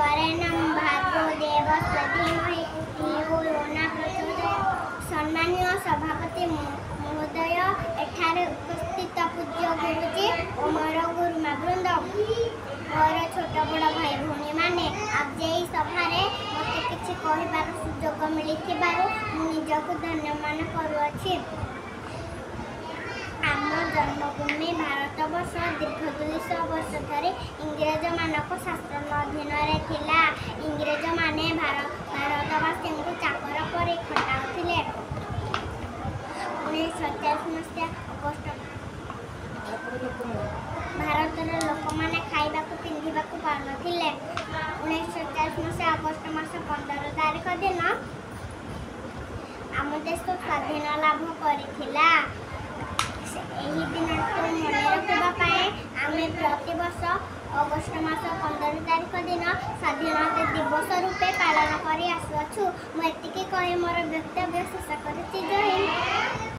वरेण्यं भर्गो देवस्य धीमहि धियो यो न प्रचोदयात्। सम्मानीय सभापति महोदय, एठारे उपस्थित पूज्य गुरुजी और मोर गुरुमा वृंद, मोर छोट बड़ भाई भौणी मैंने आज यही सभारे मत किसी कहबार सुजोग मिलिथिबारु मु निजकु धन्य मान करुअछि। आम जन्मभूमि भारतवर्ष दीर्घ 200 वर्ष धरि इंग्रेज मानक शासन अधीन थिला। इंग्रेज माने भारतवासी को चाकर पर खटाउथिले। 1947 मसीहा अगस्ट भारतर लोक मैंने खाइबा पिंधा पाउन। 1947 मसीहा अगस्ट मास 15 तारिख दिन आम देश स्वाधीन लाभ करथिला। एही दिन को मन रखापी आम प्रति वर्ष अगस्ट मास 15 तारिख दिन स्वाधीनता दिवस रूपे पालन कर आसुछु। मुझे कही मोर वक्तव्य शेष कर।